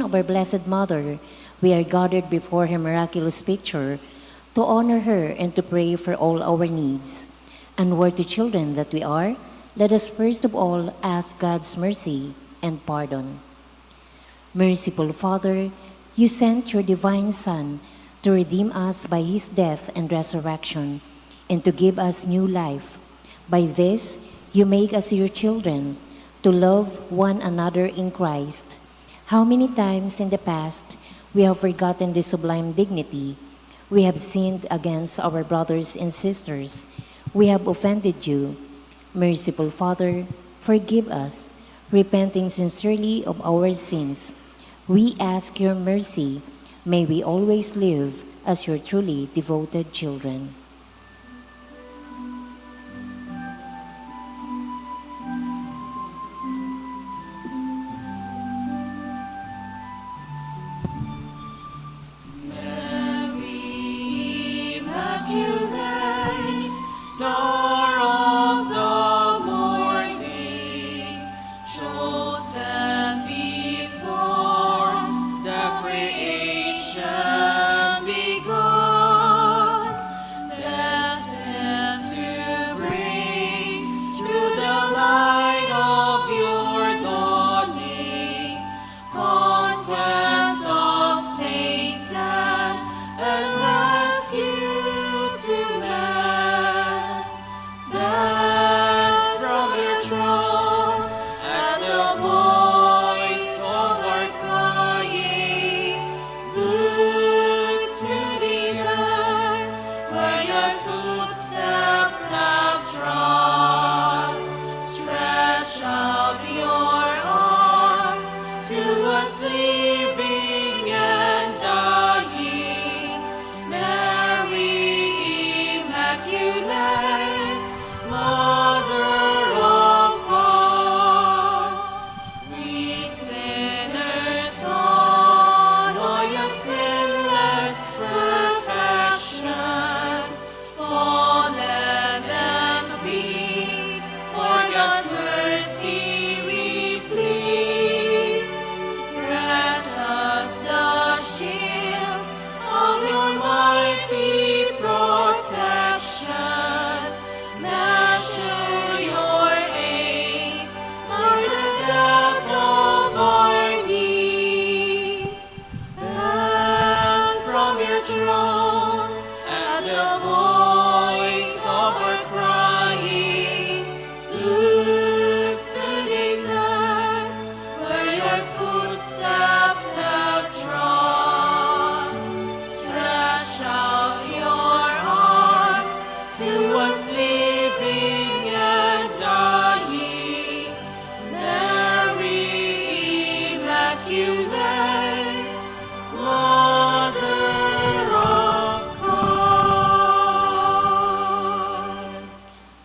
of our Blessed Mother, we are gathered before her miraculous picture to honor her and to pray for all our needs. And worthy children that we are, let us first of all ask God's mercy and pardon. Merciful Father, you sent your divine Son to redeem us by his death and resurrection, and to give us new life. By this, you make us your children, to love one another in Christ. How many times in the past we have forgotten this sublime dignity? We have sinned against our brothers and sisters. We have offended you. Merciful Father, forgive us, repenting sincerely of our sins. We ask your mercy. May we always live as your truly devoted children.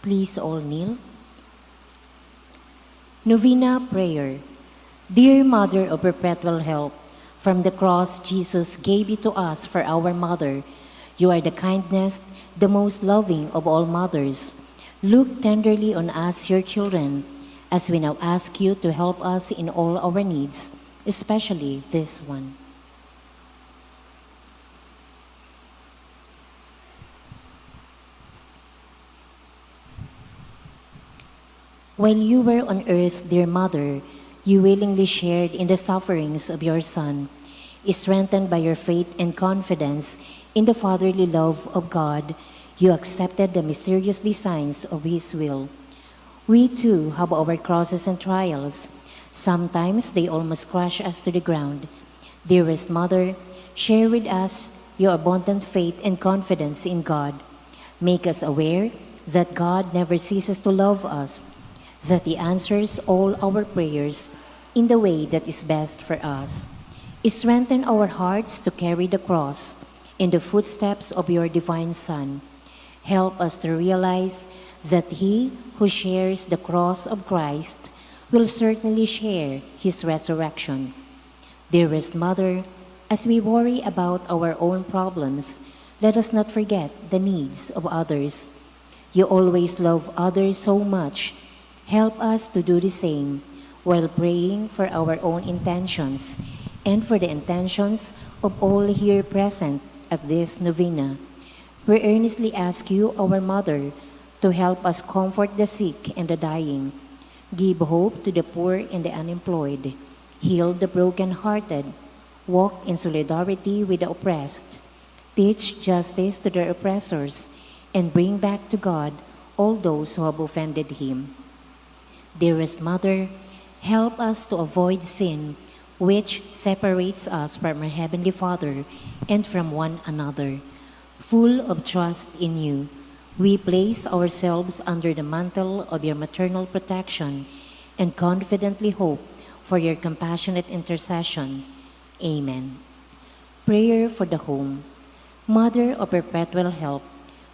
Please all kneel. Novena Prayer. Dear Mother of Perpetual Help, from the cross Jesus gave you to us for our mother. You are the kindest, the most loving of all mothers. Look tenderly on us, your children, as we now ask you to help us in all our needs, especially this one. While you were on earth, dear Mother, you willingly shared in the sufferings of your Son. Strengthened by your faith and confidence in the fatherly love of God, you accepted the mysterious designs of His will. We too have our crosses and trials. Sometimes they almost crush us to the ground. Dearest Mother, share with us your abundant faith and confidence in God. Make us aware that God never ceases to love us, that He answers all our prayers in the way that is best for us. Strengthen our hearts to carry the cross in the footsteps of your divine Son. Help us to realize that He who shares the cross of Christ will certainly share His resurrection. Dearest Mother, as we worry about our own problems, let us not forget the needs of others. You always love others so much. Help us to do the same while praying for our own intentions. and for the intentions of all here present at this novena. We earnestly ask you, our Mother, to help us comfort the sick and the dying, give hope to the poor and the unemployed, heal the brokenhearted, walk in solidarity with the oppressed, teach justice to their oppressors, and bring back to God all those who have offended Him. Dearest Mother, help us to avoid sin, which separates us from our Heavenly Father and from one another. Full of trust in you, we place ourselves under the mantle of your maternal protection and confidently hope for your compassionate intercession. Amen. Prayer for the home. Mother of perpetual help,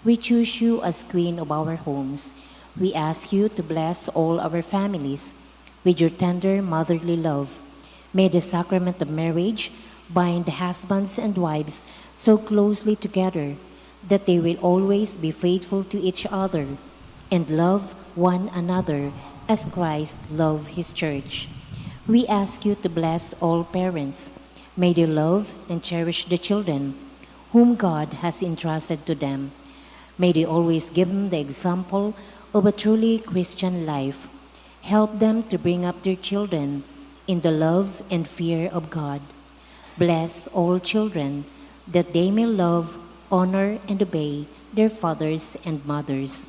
we choose you as Queen of our homes. We ask you to bless all our families with your tender motherly love. May the sacrament of marriage bind husbands and wives so closely together that they will always be faithful to each other and love one another as Christ loved His church. We ask you to bless all parents. May they love and cherish the children whom God has entrusted to them. May they always give them the example of a truly Christian life. Help them to bring up their children in the love and fear of God. Bless all children that they may love, honor, and obey their fathers and mothers.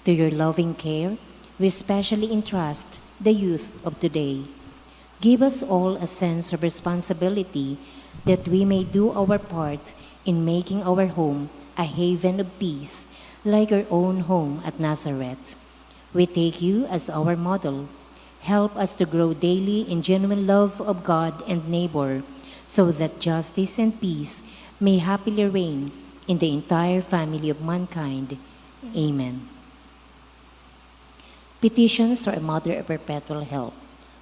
To your loving care, we especially entrust the youth of today. Give us all a sense of responsibility that we may do our part in making our home a haven of peace, like our own home at Nazareth. We take you as our model. Help us to grow daily in genuine love of God and neighbor, so that justice and peace may happily reign in the entire family of mankind. Amen. Petitions for a Mother of Perpetual Help.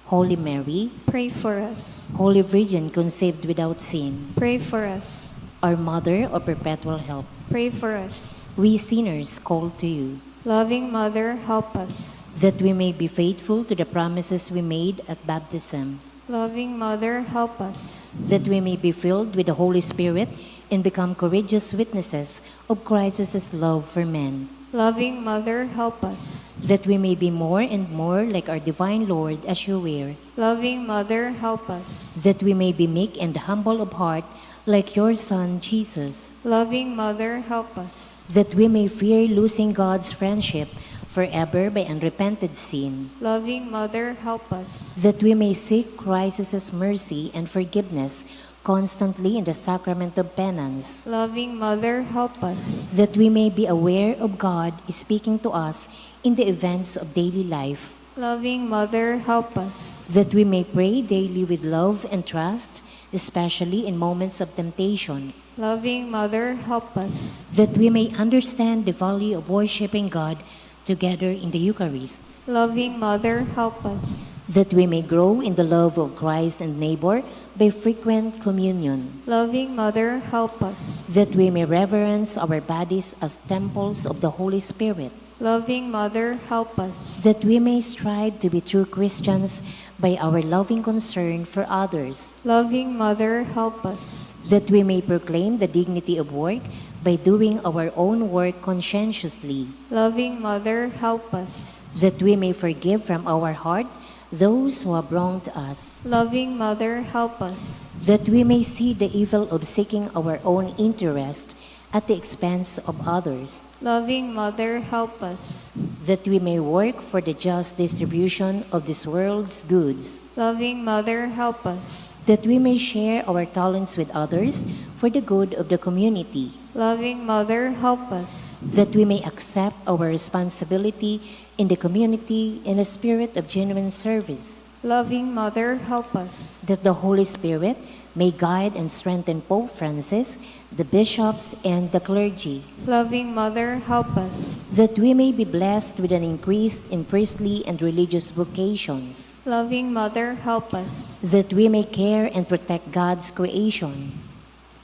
Holy Mary, Pray for us. Holy Virgin conceived without sin, Pray for us. our Mother of Perpetual Help, Pray for us. we sinners call to you, Loving Mother, help us. that we may be faithful to the promises we made at baptism, Loving Mother, help us. that we may be filled with the Holy Spirit and become courageous witnesses of Christ's love for men, Loving Mother, help us. that we may be more and more like our divine Lord as you were, Loving Mother, help us. that we may be meek and humble of heart like your Son, Jesus, Loving Mother, help us. that we may fear losing God's friendship forever by unrepented sin, Loving Mother, help us. that we may seek Christ's mercy and forgiveness constantly in the sacrament of penance, Loving Mother, help us. that we may be aware of God speaking to us in the events of daily life, Loving Mother, help us. that we may pray daily with love and trust, especially in moments of temptation, Loving Mother, help us. that we may understand the value of worshiping God together in the Eucharist, Loving Mother, help us. that we may grow in the love of Christ and neighbor by frequent communion, Loving Mother, help us. that we may reverence our bodies as temples of the Holy Spirit, Loving Mother, help us. that we may strive to be true Christians by our loving concern for others, Loving Mother, help us. that we may proclaim the dignity of work by doing our own work conscientiously, Loving Mother, help us. that we may forgive from our heart those who have wronged us, Loving Mother, help us. that we may see the evil of seeking our own interest at the expense of others, Loving Mother, help us. that we may work for the just distribution of this world's goods, Loving Mother, help us. that we may share our talents with others for the good of the community, Loving Mother, help us. that we may accept our responsibility in the community in a spirit of genuine service, Loving Mother, help us. that the Holy Spirit may guide and strengthen Pope Francis, the bishops, and the clergy, Loving Mother, help us. that we may be blessed with an increase in priestly and religious vocations, Loving Mother, help us. that we may care and protect God's creation,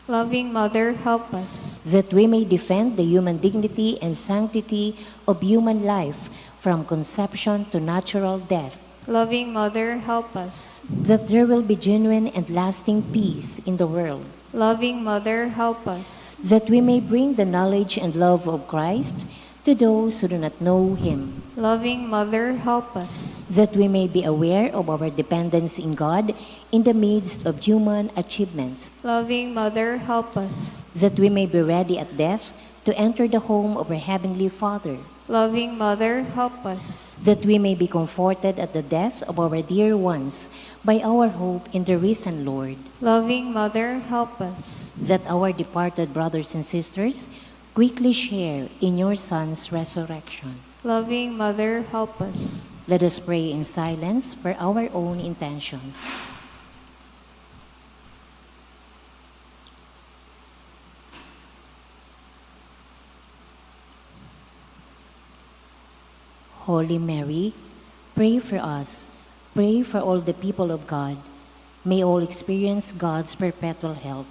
Loving Mother, help us. that we may defend the human dignity and sanctity of human life from conception to natural death, Loving Mother, help us. that there will be genuine and lasting peace in the world, Loving Mother, help us. that we may bring the knowledge and love of Christ to those who do not know Him, Loving Mother, help us. that we may be aware of our dependence in God in the midst of human achievements, Loving Mother, help us. that we may be ready at death to enter the home of our Heavenly Father, Loving Mother, help us. that we may be comforted at the death of our dear ones by our hope in the risen Lord, Loving Mother, help us. that our departed brothers and sisters quickly share in your Son's resurrection. Loving Mother, help us. Let us pray in silence for our own intentions. Holy Mary, pray for us. Pray for all the people of God. May all experience God's perpetual help.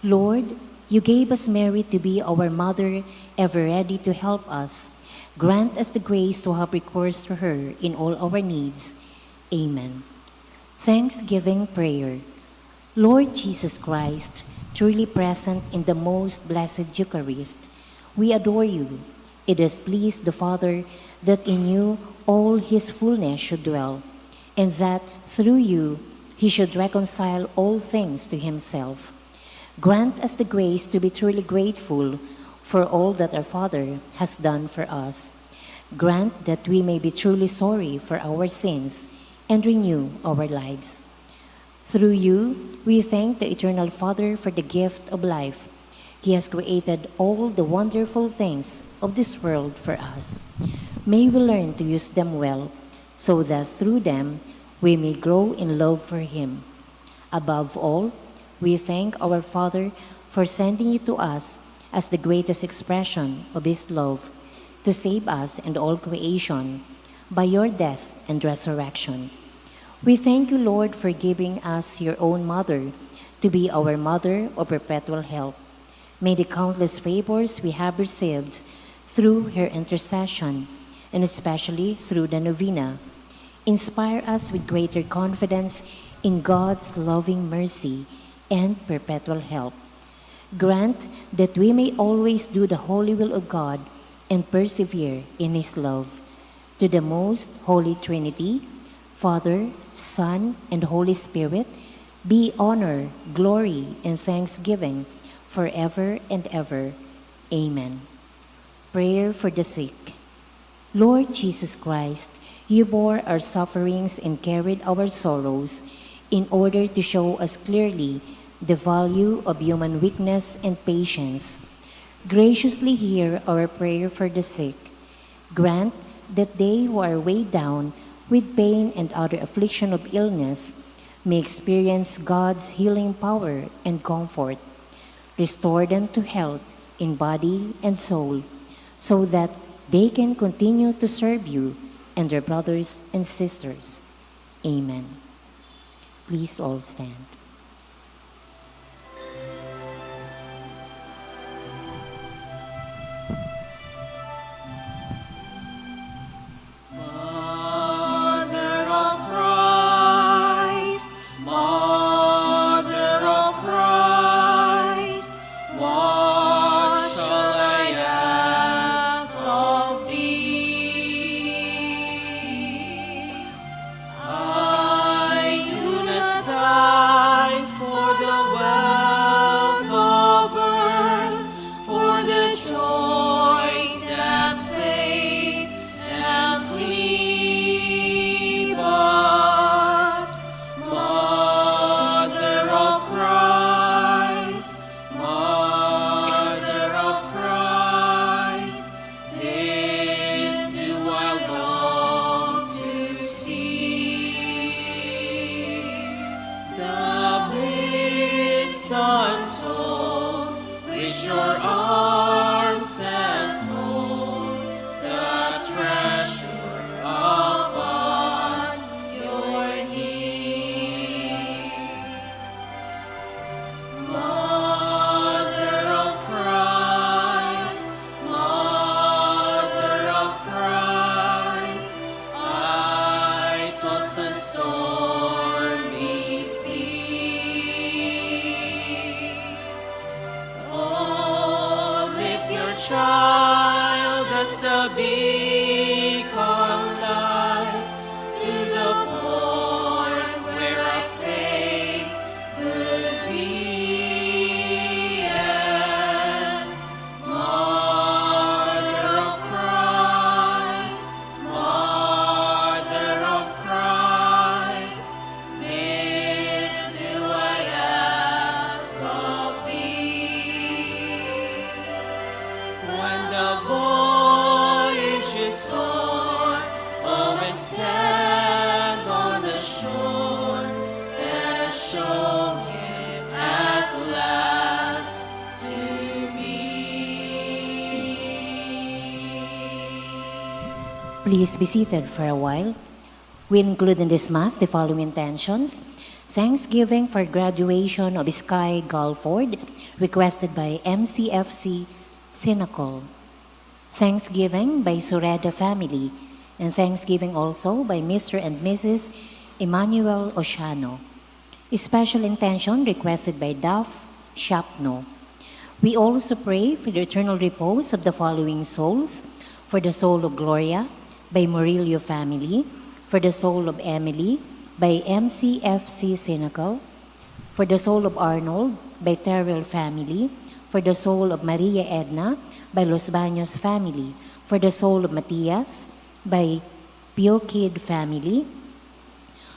Lord, you gave us Mary to be our mother, ever ready to help us. Grant us the grace to have recourse to her in all our needs. Amen. Thanksgiving prayer. Lord Jesus Christ, truly present in the most blessed Eucharist, we adore you. It has pleased the Father that in you all his fullness should dwell, and that through you he should reconcile all things to himself. Grant us the grace to be truly grateful for all that our Father has done for us. Grant that we may be truly sorry for our sins and renew our lives. Through you, we thank the Eternal Father for the gift of life. He has created all the wonderful things of this world for us. May we learn to use them well, so that through them we may grow in love for Him. Above all, we thank our Father for sending you to us as the greatest expression of His love, to save us and all creation by your death and resurrection. We thank you, Lord, for giving us your own mother to be our mother of perpetual help. May the countless favors we have received through her intercession, and especially through the novena, inspire us with greater confidence in God's loving mercy and perpetual help. Grant that we may always do the holy will of God and persevere in His love. To the most Holy Trinity, Father, Son, and Holy Spirit, be honor, glory, and thanksgiving forever and ever. Amen. Prayer for the sick. Lord Jesus Christ, you bore our sufferings and carried our sorrows in order to show us clearly the value of human weakness and patience. Graciously hear our prayer for the sick. Grant that they who are weighed down with pain and other affliction of illness may experience God's healing power and comfort. Restore them to health in body and soul, so that they can continue to serve you and their brothers and sisters. Amen. Please all stand. Mother of Christ, Mother of Christ, what shall I ask of thee? I do not sigh for the wealth of earth, for the joys that fade and flee, but Mother of Christ, Mother of Christ, this do I long to see. The bliss untold which your arms enfold, the treasure upon your knee. Mother of Christ, Mother of Christ, I child as a beacon light to the port where our faith would be. And Mother of Christ, Mother of Christ, this do I ask of thee. When the voyage is o'er, always stand on the shore and show him at last to me. Please be seated for a while. We include in this Mass the following intentions. Thanksgiving for graduation of Sky Galford, requested by MCFC Sinacol. Thanksgiving by Sureda family, and Thanksgiving also by Mr. and Mrs. Emmanuel Oceano. A special intention requested by Duff Shapno. We also pray for the eternal repose of the following souls: for the soul of Gloria by Murillo family, for the soul of Emily by MCFC Sinacol, for the soul of Arnold by Terrell family, for the soul of Maria Edna by Los Baños family, for the soul of Matias by Pio Kid family,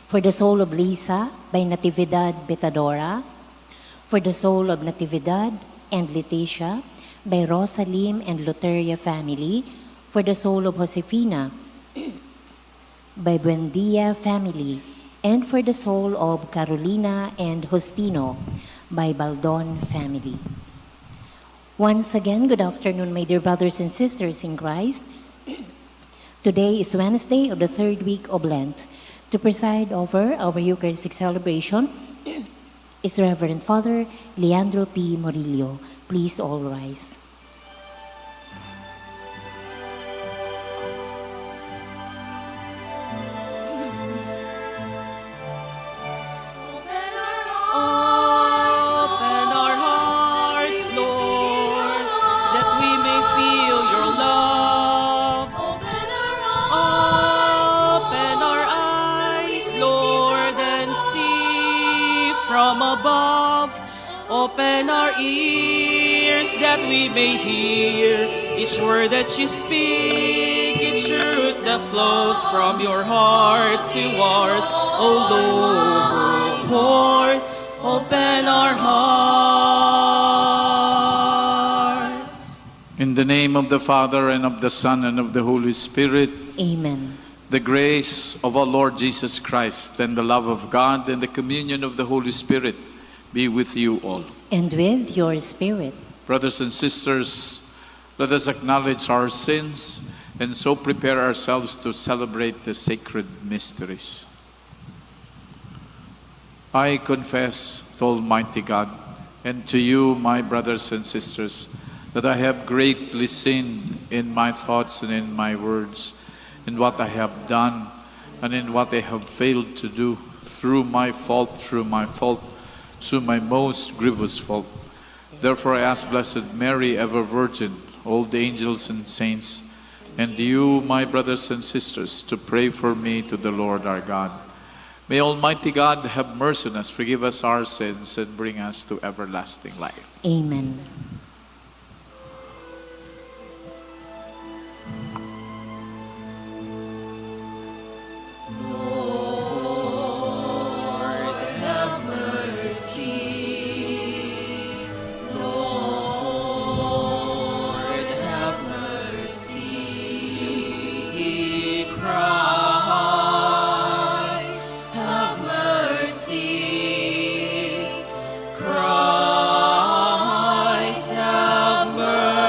for the soul of Lisa by Natividad Betadora, for the soul of Natividad and Leticia by Rosalim and Luteria family, for the soul of Josefina by Buendia family, and for the soul of Carolina and Justino by Baldon family. Once again, good afternoon, my dear brothers and sisters in Christ. Today is Wednesday of the third week of Lent. To preside over our Eucharistic celebration is Reverend Father Leandro P. Murillo. Please all rise. Open our hearts, Lord, that we may feel your love. Open our eyes, Lord, and see from above. Open our ears that we may hear each word that you speak, each truth that flows from your heart to ours. O Lord, open our hearts. In the name of the Father, and of the Son, and of the Holy Spirit, Amen. the grace of our Lord Jesus Christ, and the love of God, and the communion of the Holy Spirit be with you all. And with your spirit. Brothers and sisters, let us acknowledge our sins and so prepare ourselves to celebrate the sacred mysteries. I confess to Almighty God and to you, my brothers and sisters, that I have greatly sinned in my thoughts and in my words, in what I have done and in what I have failed to do, through my most grievous fault. Therefore I ask Blessed Mary, ever Virgin, all the angels and saints, and you, my brothers and sisters, to pray for me to the Lord our God. May Almighty God have mercy on us, forgive us our sins, and bring us to everlasting life. Amen. Lord, have mercy. Lord, have mercy. Christ, have mercy. Christ, have mercy.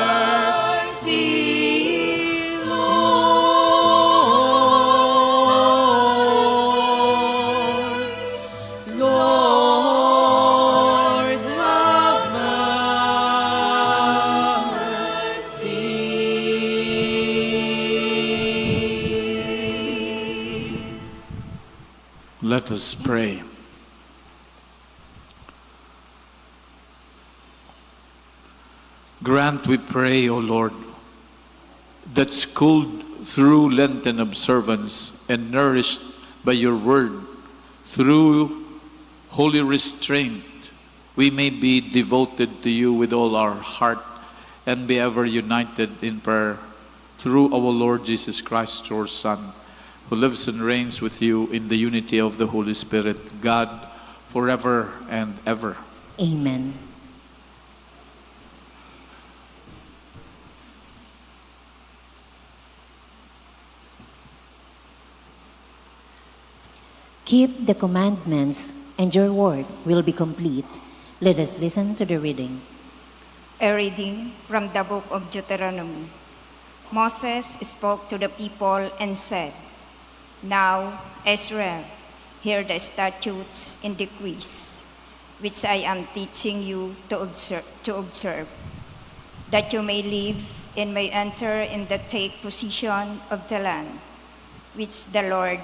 Lord, have mercy. Let us pray. Grant, we pray, O Lord, that schooled through Lenten observance and nourished by your word through holy restraint, we may be devoted to you with all our heart and be ever united in prayer through our Lord Jesus Christ, your Son, who lives and reigns with you in the unity of the Holy Spirit, God, forever and ever. Amen. Keep the commandments, and your work will be complete. Let us listen to the reading. A reading from the book of Deuteronomy. Moses spoke to the people and said, Now, Israel, hear the statutes and decrees, which I am teaching you to observe, that you may live and may enter in the take possession of the land, which the Lord,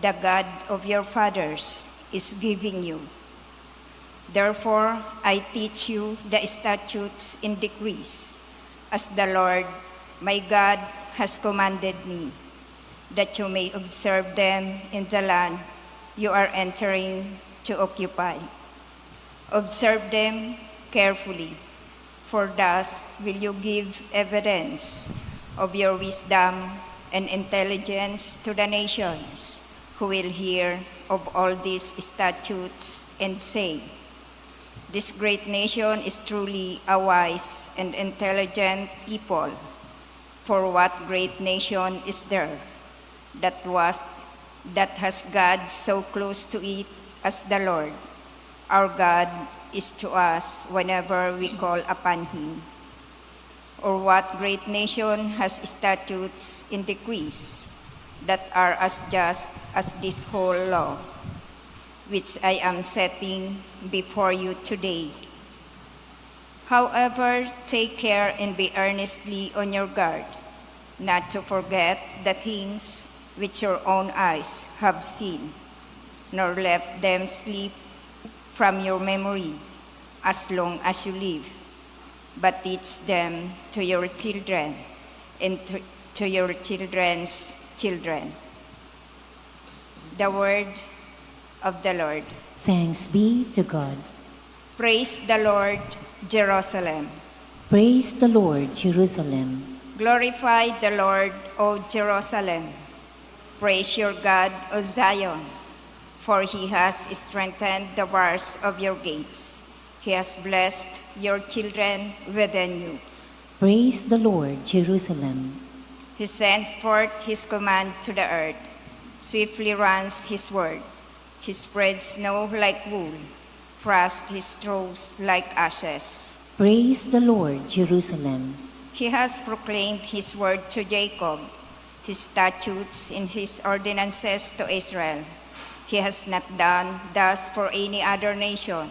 the God of your fathers, is giving you. Therefore, I teach you the statutes and decrees, as the Lord, my God, has commanded me, that you may observe them in the land you are entering to occupy. Observe them carefully, for thus will you give evidence of your wisdom and intelligence to the nations, who will hear of all these statutes and say, This great nation is truly a wise and intelligent people. For what great nation is there that has God so close to it as the Lord? Our God is to us whenever we call upon him. Or what great nation has statutes and decrees that are as just as this whole law, which I am setting before you today? However, take care and be earnestly on your guard, not to forget the things which your own eyes have seen, nor let them slip from your memory as long as you live, but teach them to your children and to your children's children. The word of the Lord. Thanks be to God. Praise the Lord, Jerusalem. Praise the Lord, Jerusalem. Glorify the Lord, O Jerusalem. Praise your God, O Zion, for he has strengthened the bars of your gates. He has blessed your children within you. Praise the Lord, Jerusalem. He sends forth his command to the earth. Swiftly runs his word. He spreads snow like wool. Frost he strews like ashes. Praise the Lord, Jerusalem. He has proclaimed his word to Jacob, his statutes and his ordinances to Israel. He has not done thus for any other nation.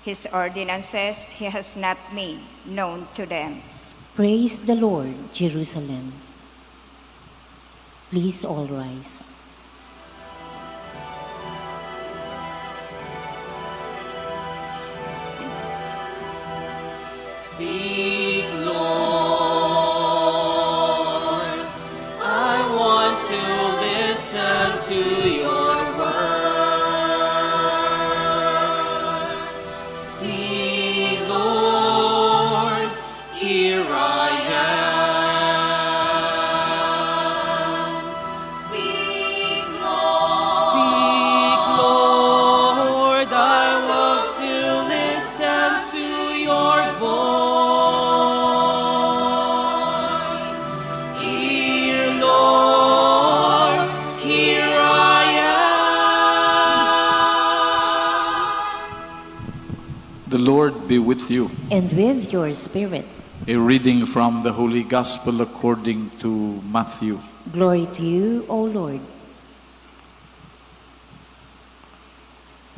His ordinances he has not made known to them. Praise the Lord, Jerusalem. Please all rise. Speak, Lord, I want to listen to your word. See, Lord, here I am. Speak, Lord, I want to listen to your voice. Hear, Lord, here I am. The Lord be with you. And with your spirit. A reading from the Holy Gospel according to Matthew. Glory to you, O Lord.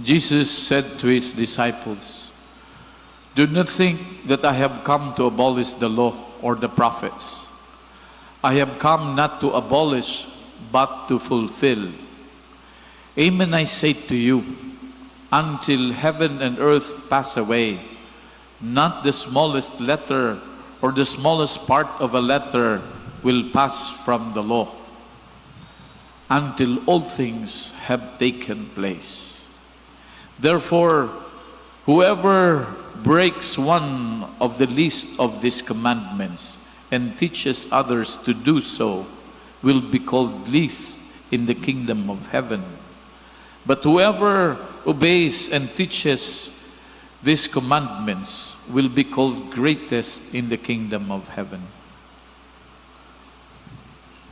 Jesus said to his disciples, Do not think that I have come to abolish the law or the prophets. I have come not to abolish, but to fulfill. Amen, I say to you, until heaven and earth pass away, not the smallest letter or the smallest part of a letter will pass from the law until all things have taken place. Therefore, whoever breaks one of the least of these commandments and teaches others to do so will be called least in the kingdom of heaven. But whoever obeys and teaches these commandments will be called greatest in the kingdom of heaven.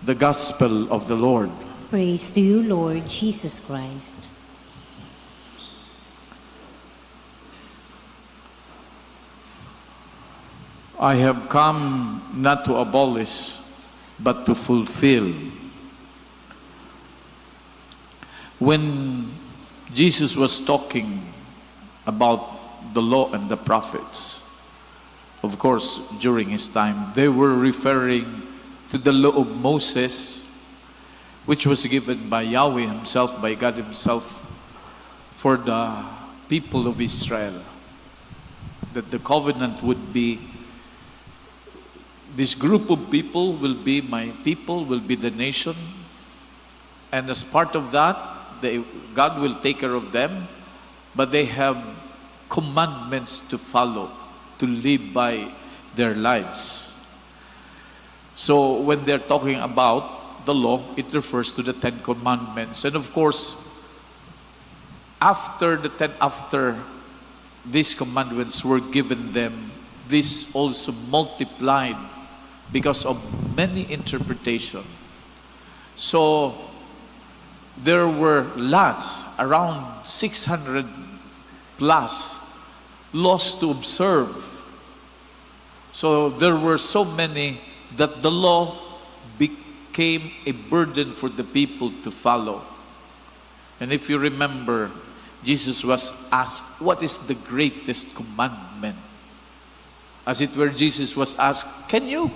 The Gospel of the Lord. Praise to you, Lord Jesus Christ. I have come not to abolish, but to fulfill. When Jesus was talking about the law and the prophets, of course, during his time, they were referring to the law of Moses, which was given by Yahweh himself, by God himself, for the people of Israel. That the covenant would be, this group of people will be my people, will be the nation. And as part of that, God will take care of them, but they have commandments to follow, to live by their lives. So when they're talking about the law, it refers to the 10 Commandments. And of course, after these commandments were given them, this also multiplied because of many interpretations. So there were lots, around 600 plus laws to observe. So there were so many that the law became a burden for the people to follow. And if you remember, Jesus was asked, what is the greatest commandment? As it were, Jesus was asked, can you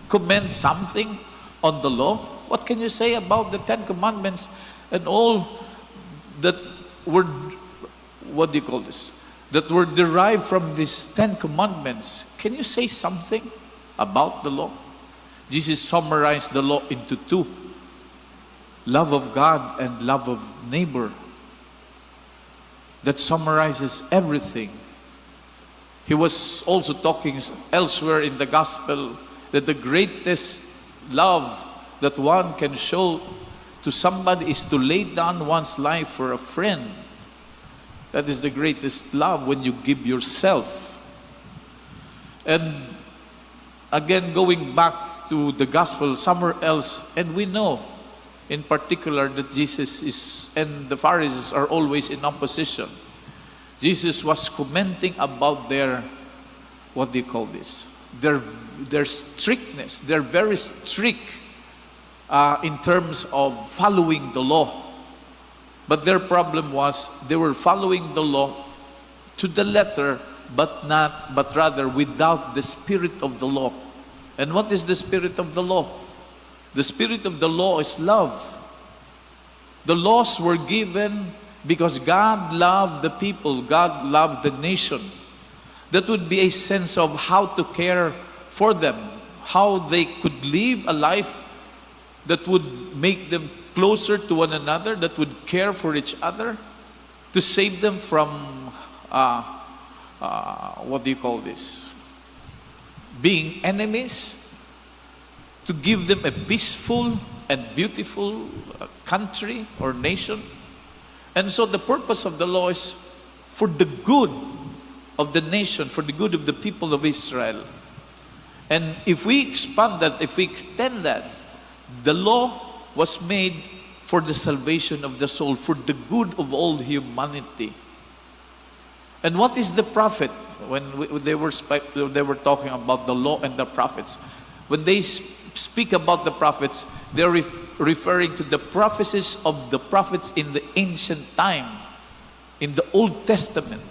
comment something on the law? What can you say about the 10 Commandments and all that were, what do you call this? That were derived from these 10 Commandments. Can you say something about the law? Jesus summarized the law into 2. Love of God and love of neighbor. That summarizes everything. He was also talking elsewhere in the gospel that the greatest love that one can show to somebody is to lay down one's life for a friend. That is the greatest love, when you give yourself. And again, going back to the gospel somewhere else, and we know in particular that Jesus is, and the Pharisees are always in opposition. Jesus was commenting about their, what do you call this? Their strictness. They're very strict in terms of following the law. But their problem was they were following the law to the letter, but rather without the spirit of the law. And what is the spirit of the law? The spirit of the law is love. The laws were given because God loved the people, God loved the nation. That would be a sense of how to care for them, how they could live a life that would make them closer to one another, that would care for each other, to save them from, what do you call this? Being enemies, to give them a peaceful and beautiful country or nation. And so the purpose of the law is for the good of the nation, for the good of the people of Israel. And if we expand that, if we extend that, the law was made for the salvation of the soul, for the good of all humanity. And what is the prophet? When they were talking about the law and the prophets, when they speak about the prophets, they're referring to the prophecies of the prophets in the ancient time, in the Old Testament.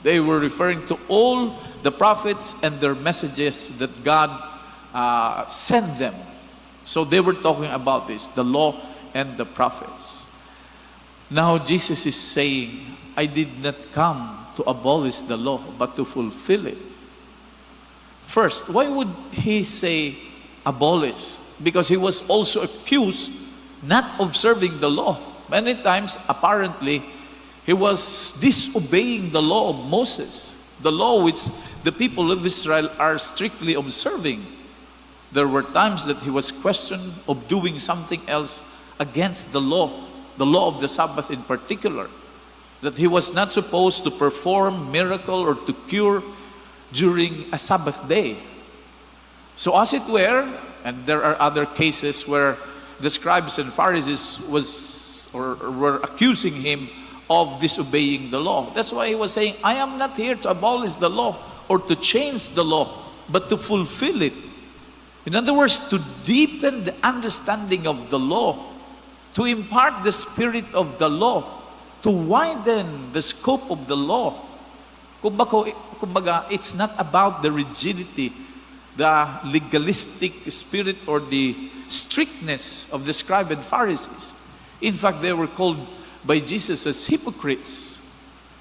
They were referring to all the prophets and their messages that God sent them. So they were talking about this, the law and the prophets. Now Jesus is saying, I did not come to abolish the law, but to fulfill it. First, why would he say abolish? Because he was also accused not observing the law. Many times, apparently, he was disobeying the law of Moses, the law which the people of Israel are strictly observing. There were times that he was questioned of doing something else against the law of the Sabbath in particular, that he was not supposed to perform miracle or to cure during a Sabbath day. So as it were, and there are other cases where the scribes and Pharisees were accusing him of disobeying the law. That's why he was saying, I am not here to abolish the law or to change the law, but to fulfill it. In other words, to deepen the understanding of the law, to impart the spirit of the law, to widen the scope of the law. Kumbaga, it's not about the rigidity, the legalistic spirit or the strictness of the scribes and Pharisees. In fact, they were called by Jesus as hypocrites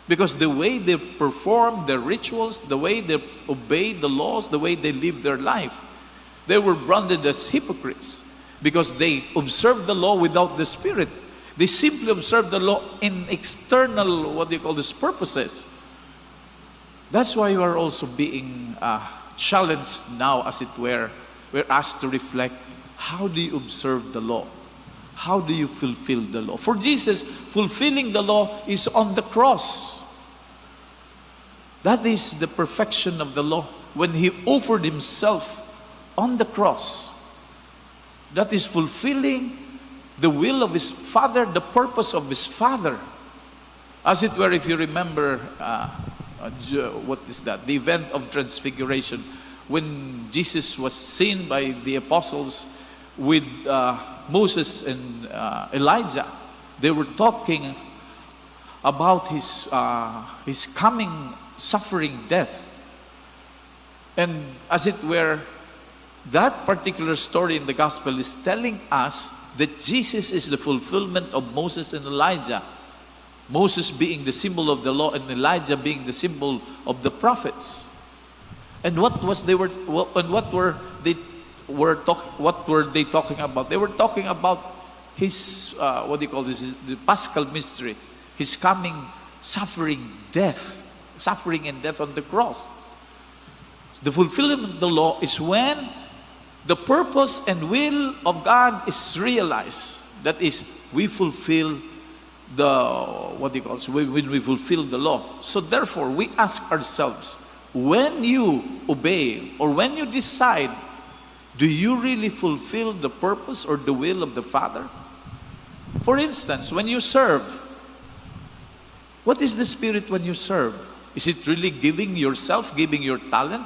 because the way they perform their rituals, the way they obey the laws, the way they live their life, they were branded as hypocrites because they observe the law without the spirit. They simply observe the law in external, purposes. That's why you are also being challenged now, as it were. We're asked to reflect, how do you observe the law? How do you fulfill the law? For Jesus, fulfilling the law is on the cross. That is the perfection of the law. When He offered Himself on the cross, that is fulfilling the will of His Father, the purpose of His Father. As it were, if you remember, the event of transfiguration, when Jesus was seen by the apostles with Moses and Elijah, they were talking about his coming suffering death. And as it were, that particular story in the gospel is telling us that Jesus is the fulfillment of Moses and Elijah. Moses being the symbol of the law and Elijah being the symbol of the prophets. And what were they talking about? They were talking about his the Paschal mystery, his coming, suffering and death on the cross. The fulfillment of the law is when the purpose and will of God is realized. That is, we fulfill when we fulfill the law. So therefore, we ask ourselves, when you obey or when you decide, do you really fulfill the purpose or the will of the Father? For instance, when you serve, what is the spirit when you serve? Is it really giving yourself, giving your talent?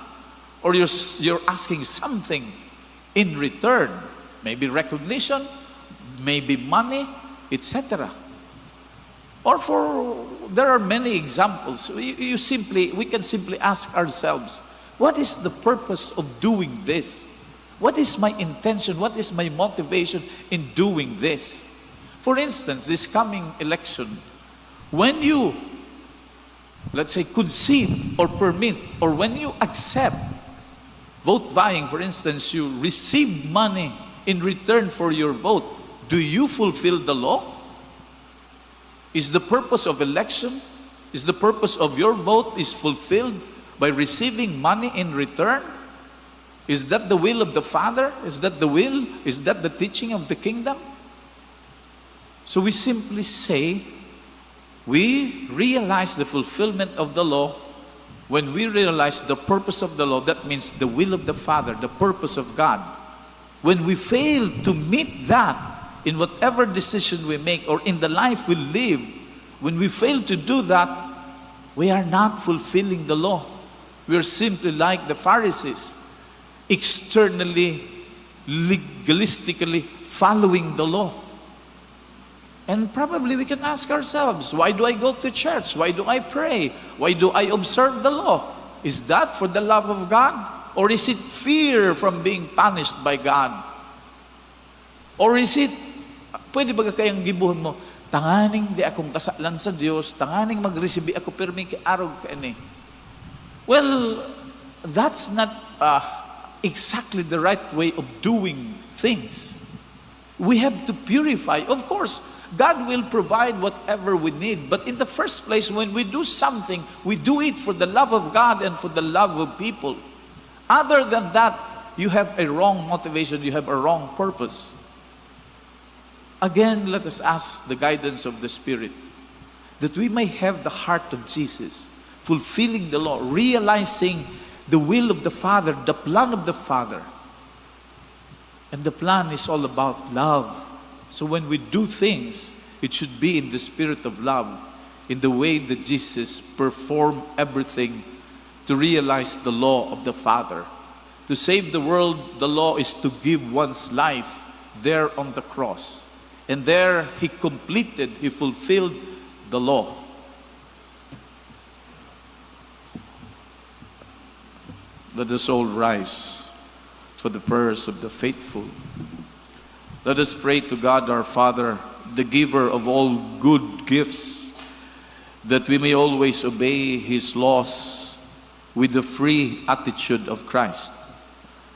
Or you're asking something in return? Maybe recognition, maybe money, etc. There are many examples. We can simply ask ourselves, what is the purpose of doing this? What is my intention? What is my motivation in doing this? For instance, this coming election, when you, let's say, concede or permit, or when you accept vote vying, for instance, you receive money in return for your vote, do you fulfill the law? Is the purpose of election, is the purpose of your vote is fulfilled by receiving money in return? Is that the will of the Father? Is that the teaching of the kingdom? So we simply say, we realize the fulfillment of the law when we realize the purpose of the law. That means the will of the Father, the purpose of God. When we fail to meet that in whatever decision we make or in the life we live, when we fail to do that, we are not fulfilling the law. We are simply like the Pharisees, externally, legalistically following the law. And probably we can ask ourselves, why do I go to church? Why do I pray? Why do I observe the law? Is that for the love of God? Or is it fear from being punished by God? Or is it, pwede ba kayang gibuhon mo, tanganing di akong kasalan sa Diyos, tanganing magresibi ako pirmi kay arog ka ini. Well, that's not exactly the right way of doing things. We have to purify. Of course, God will provide whatever we need. But in the first place, when we do something, we do it for the love of God and for the love of people. Other than that, you have a wrong motivation, you have a wrong purpose. Again, let us ask the guidance of the Spirit, that we may have the heart of Jesus, fulfilling the law, realizing the will of the Father, the plan of the Father. And the plan is all about love. So when we do things, it should be in the spirit of love, in the way that Jesus performed everything to realize the law of the Father. To save the world, the law is to give one's life there on the cross. And there he completed, he fulfilled the law. Let us all rise for the prayers of the faithful. Let us pray to God our Father, the giver of all good gifts, that we may always obey his laws with the free attitude of Christ.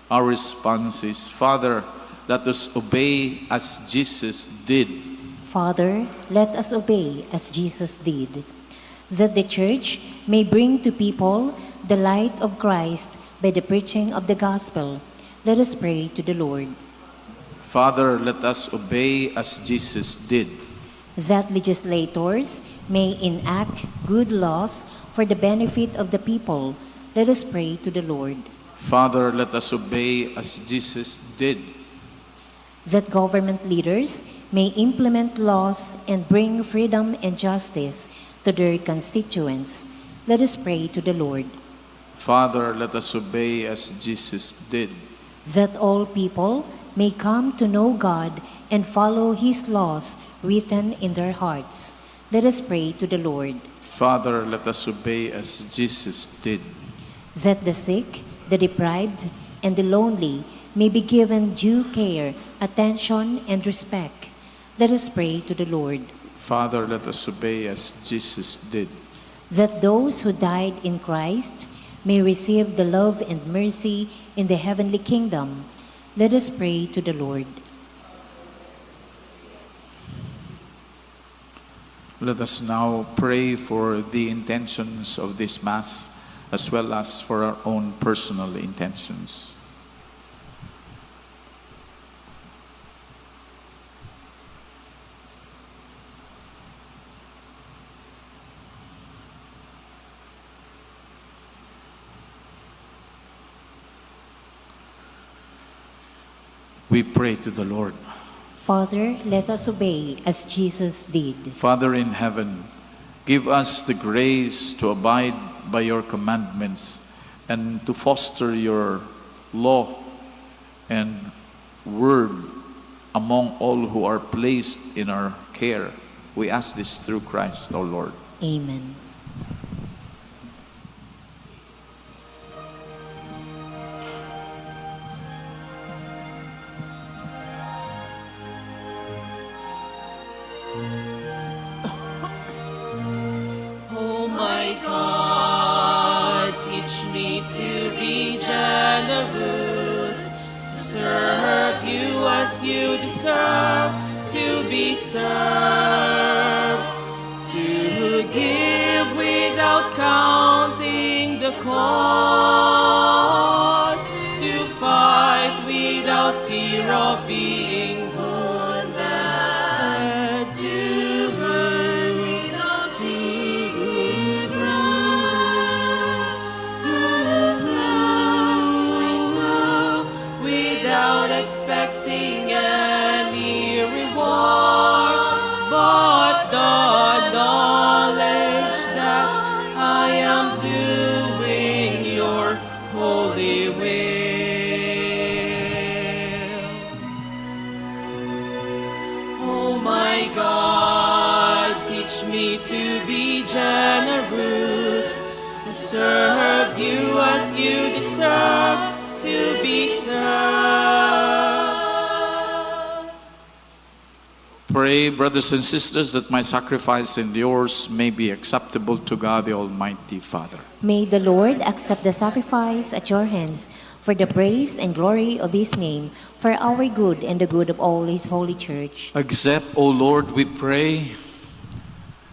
Our response is, Father, let us obey as Jesus did. Father, let us obey as Jesus did, that the church may bring to people the light of Christ by the preaching of the gospel. Let us pray to the Lord. Father, let us obey as Jesus did. That legislators may enact good laws for the benefit of the people. Let us pray to the Lord. Father, let us obey as Jesus did. That government leaders may implement laws and bring freedom and justice to their constituents. Let us pray to the Lord. Father, let us obey as Jesus did. That all people may come to know God and follow his laws written in their hearts. Let us pray to the Lord. Father, let us obey as Jesus did. That the sick, the deprived, and the lonely may be given due care, attention, and respect. Let us pray to the Lord. Father, let us obey as Jesus did. That those who died in Christ may receive the love and mercy in the heavenly kingdom. Let us pray to the Lord. Let us now pray for the intentions of this Mass, as well as for our own personal intentions. We pray to the Lord. Father, let us obey as Jesus did. Father in heaven, give us the grace to abide by your commandments and to foster your law and word among all who are placed in our care. We ask this through Christ our Lord. Amen. Oh my God, teach me to be generous, to serve you as you deserve to be served, to give without counting the cost, to fight without fear of being wounded, to without expecting any reward, but the knowledge that I am doing your holy will. Oh my God, teach me to be generous, to serve you as you deserve to be served. Pray pray, brothers and sisters, that my sacrifice and yours may be acceptable to God the Almighty Father. May the Lord accept the sacrifice at your hands for the praise and glory of his name, for our good and the good of all his holy church. Accept, O Lord, we pray,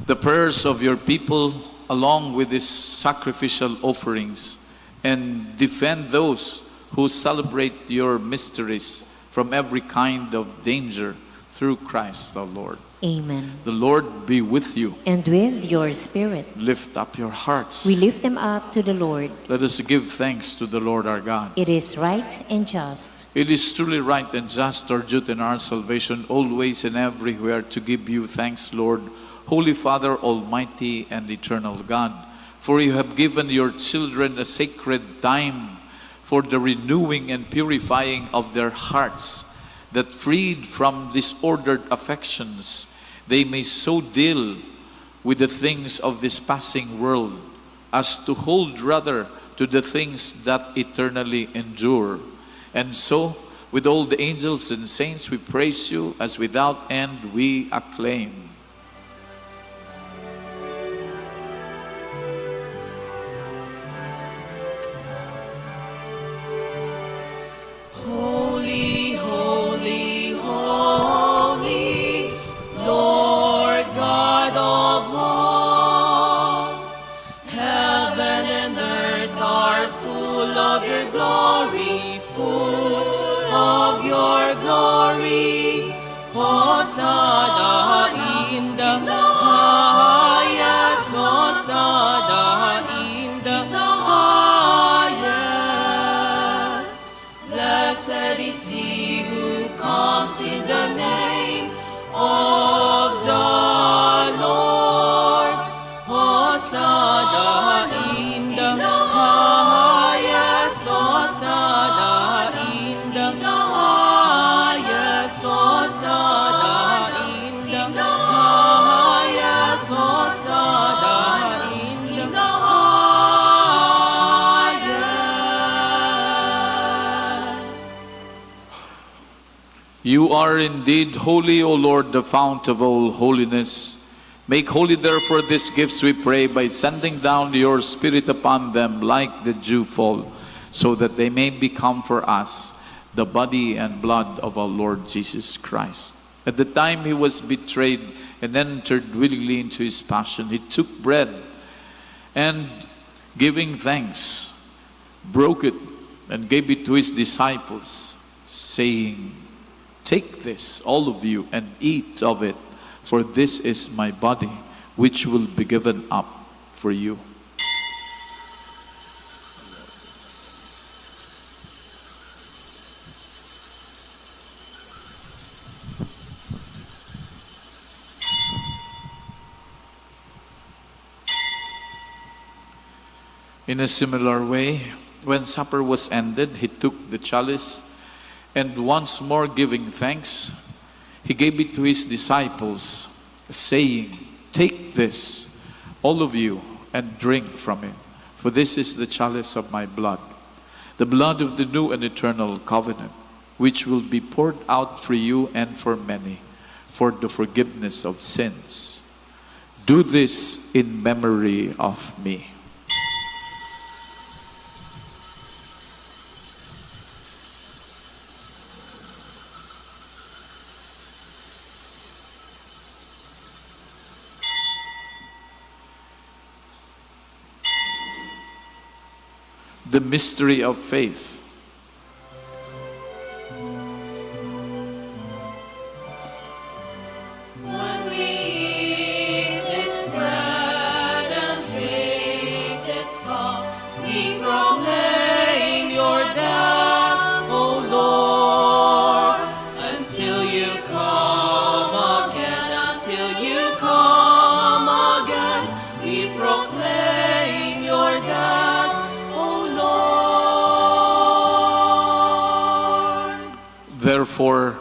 the prayers of your people along with these sacrificial offerings, and defend those who celebrate your mysteries from every kind of danger through Christ the Lord. Amen. The Lord be with you. And with your spirit, Lift up your hearts. we lift them up to the Lord. Let us give thanks to the Lord our God. It is right and just. It is truly right and just, our duty and our salvation, always and everywhere, to give you thanks, Lord, Holy Father, Almighty and Eternal God. For you have given your children a sacred time for the renewing and purifying of their hearts, that freed from disordered affections, they may so deal with the things of this passing world as to hold rather to the things that eternally endure. And so, with all the angels and saints, we praise you, as without end we acclaim. Holy, holy, holy, Lord God of hosts, heaven and earth are full of your glory, full of your glory. Hosanna in the highest, Hosanna in the highest. Blessed is he who comes in the name of the Lord. Hosanna in the highest, Hosanna in the highest, Hosanna in the highest, Hosanna in the highest. You are indeed holy, O Lord, the fount of all holiness. Make holy therefore these gifts, we pray, by sending down your Spirit upon them like the dewfall, so that they may become for us the body and blood of our Lord Jesus Christ. At the time he was betrayed and entered willingly into his passion, he took bread and, giving thanks, broke it and gave it to his disciples, saying, "Take this, all of you, and eat of it, for this is my body, which will be given up for you." In a similar way, when supper was ended, he took the chalice, and once more giving thanks, he gave it to his disciples, saying, "Take this, all of you, and drink from it, for this is the chalice of my blood, the blood of the new and eternal covenant, which will be poured out for you and for many, for the forgiveness of sins. Do this in memory of me." The mystery of faith. When we eat this bread and drink this cup, we proclaim your death, O Lord, until you come again, until you come again. We proclaim your death, O Lord. Therefore,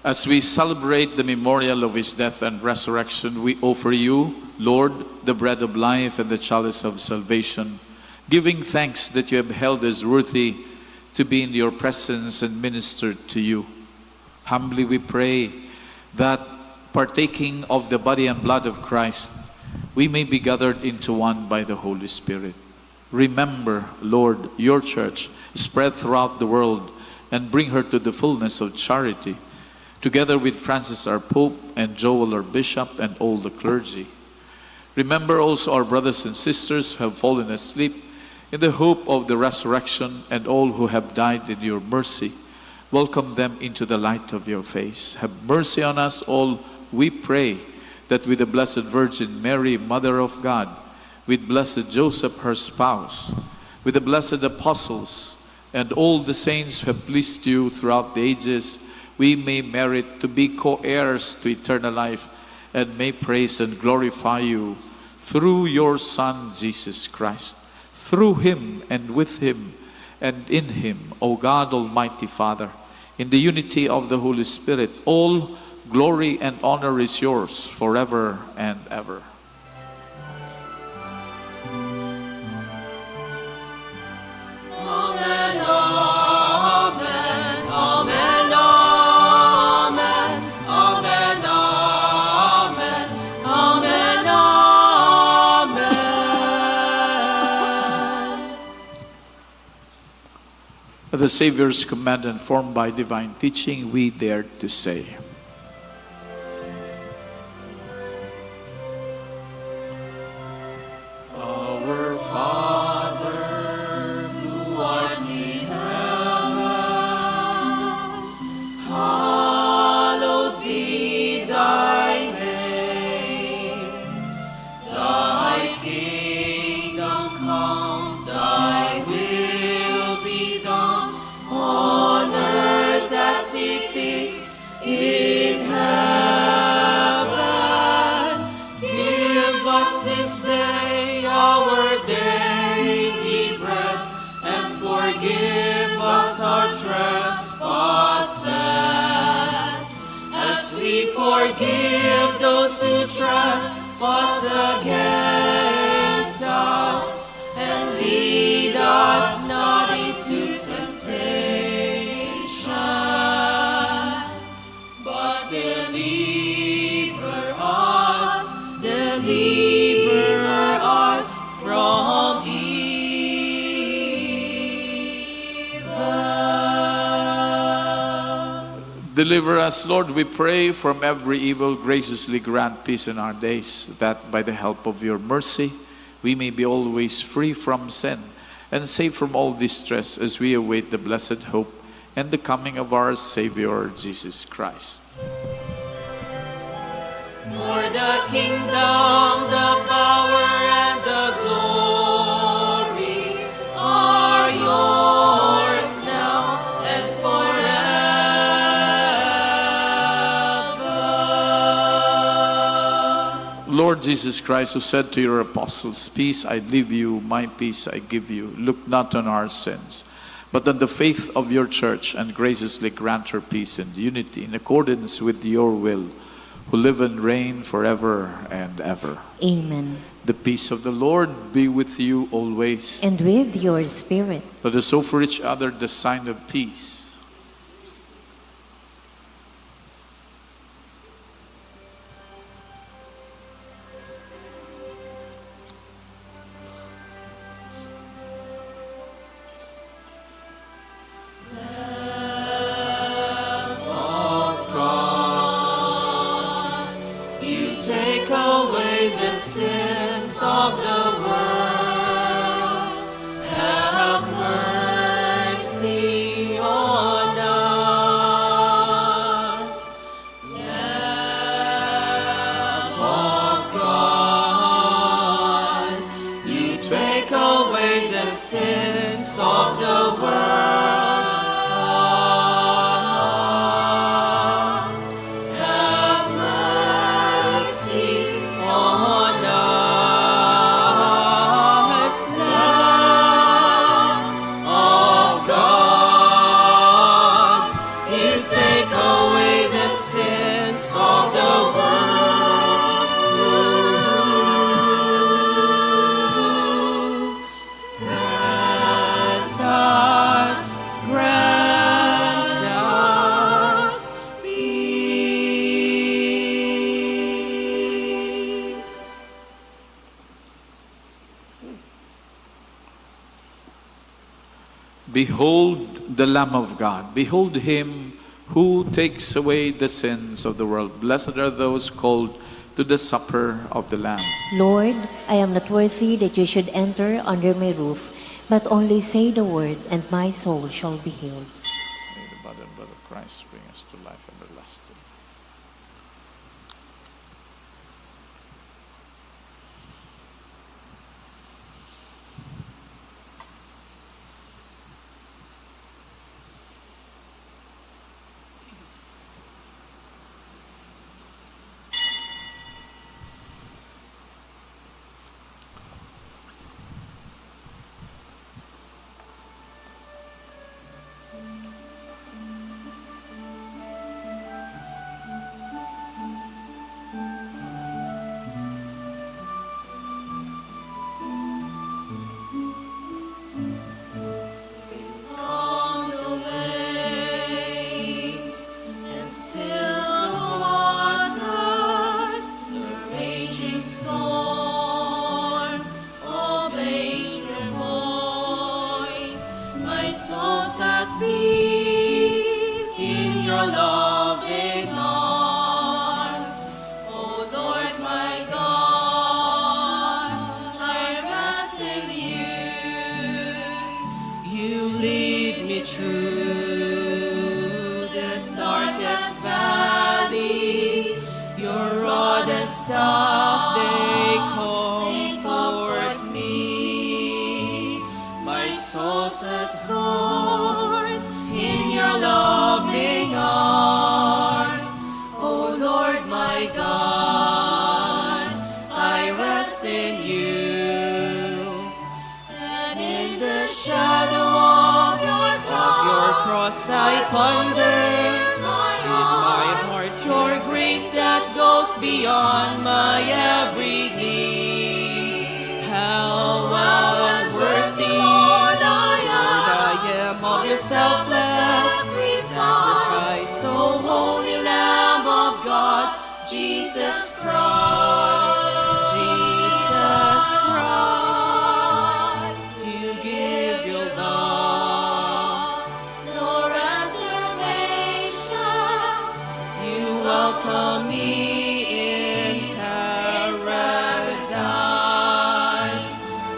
as we celebrate the memorial of his death and resurrection, we offer you, Lord, the bread of life and the chalice of salvation, giving thanks that you have held us worthy to be in your presence and minister to you. Humbly we pray that partaking of the body and blood of Christ, we may be gathered into one by the Holy Spirit. Remember, Lord, your church spread throughout the world and bring her to the fullness of charity, together with Francis our Pope and Joel our Bishop and all the clergy. Remember also our brothers and sisters who have fallen asleep in the hope of the resurrection, and all who have died in your mercy. Welcome them into the light of your face. Have mercy on us all, we pray, that with the Blessed Virgin Mary, Mother of God, with Blessed Joseph, her spouse, with the blessed apostles, and all the saints who have pleased you throughout the ages, we may merit to be co-heirs to eternal life, and may praise and glorify you through your Son, Jesus Christ. Through him and with him and in him, O God, Almighty Father, in the unity of the Holy Spirit, all glory and honor is yours forever and ever. Amen, amen, amen, amen, amen, amen, amen, amen. At the Savior's command and formed by divine teaching, we dare to say, Our Father, who art in heaven, hallowed be thy name. Thy kingdom come, thy will be done, on earth as it is in heaven. Give us this day our daily bread, and forgive us our trespasses, as we forgive those who trespass against us. And lead us not into temptation, but deliver us from evil. deliver us, Lord, we pray, from every evil. Graciously grant peace in our days, that by the help of your mercy we may be always free from sin and safe from all distress, as we await the blessed hope and the coming of our Savior, Jesus Christ. For the kingdom, the power, and the glory are yours now and forever. Lord Jesus Christ, who said to your apostles, "Peace I leave you, my peace I give you," look not on our sins, but on the faith of your church, and graciously grant her peace and unity in accordance with your will, who live and reign forever and ever. Amen. The peace of the Lord be with you always. And with your spirit. Let us offer each other the sign of peace. Take away the sins of the world. Have mercy on us. Lamb of God, you take away the sins of the world. Behold the Lamb of God. Behold him who takes away the sins of the world. Blessed are those called to the supper of the Lamb. Lord, I am not worthy that you should enter under my roof, but only say the word, and my soul shall be healed. May the body and blood of Christ bring us to life everlasting. Calm the waves and still the water, the raging storm obeys your voice. My soul's at peace in your loving arms. O Lord my God, I rest in you. You lead me through the darkest valleys. Your rod and staff, they comfort me. My soul's at home in your loving arms. O Lord my God, I rest in you. And in the shadow of your cross I ponder. In my heart your grace that goes beyond my every need. How unworthy, Lord, I am of your selfless sacrifice. O holy Lamb of God, Jesus Christ, Jesus Christ, you give your love, no reservations. You welcome me in paradise.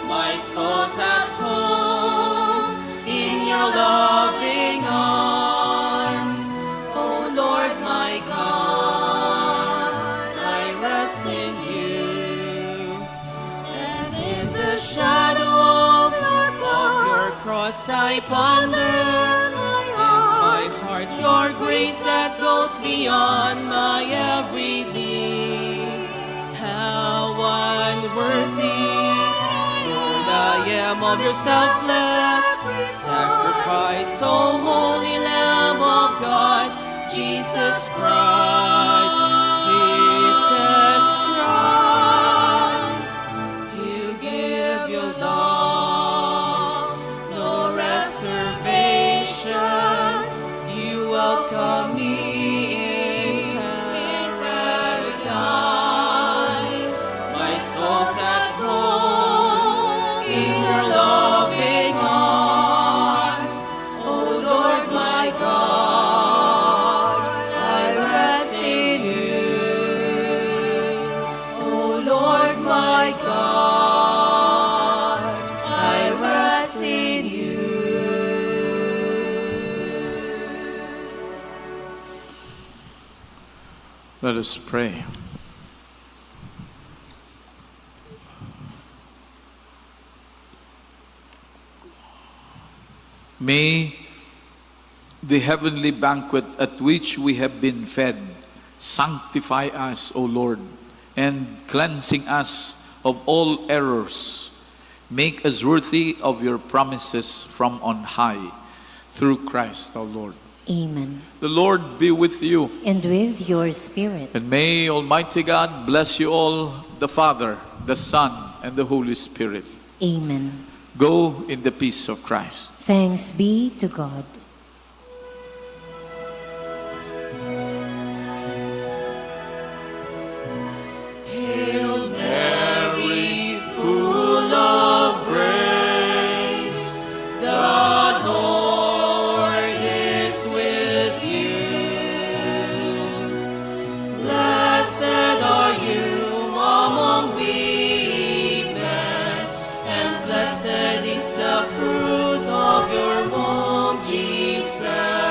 My soul's at home in your loving arms. O Lord my God, I rest in you. And in the shadow of your cross I ponder. In my heart your grace that goes beyond my every need. How unworthy, Lord, I am of your selfless sacrifice. O holy Lamb of God, Jesus Christ, Jesus Christ, you give your love, no reservations. You welcome me in paradise. My soul's at home in your loving arms. O Lord my God, I rest in you. O Lord my God, I rest in you. Let us pray. May the heavenly banquet at which we have been fed sanctify us, O Lord, and cleansing us of all errors, make us worthy of your promises from on high, through Christ our Lord. Amen. The Lord be with you. And with your spirit. And may Almighty God bless you all, the Father, the Son, and the Holy Spirit. Amen. Go in the peace of Christ. Thanks be to God. Hail Mary, full of grace, the Lord Blessed is the fruit of your womb, Jesus.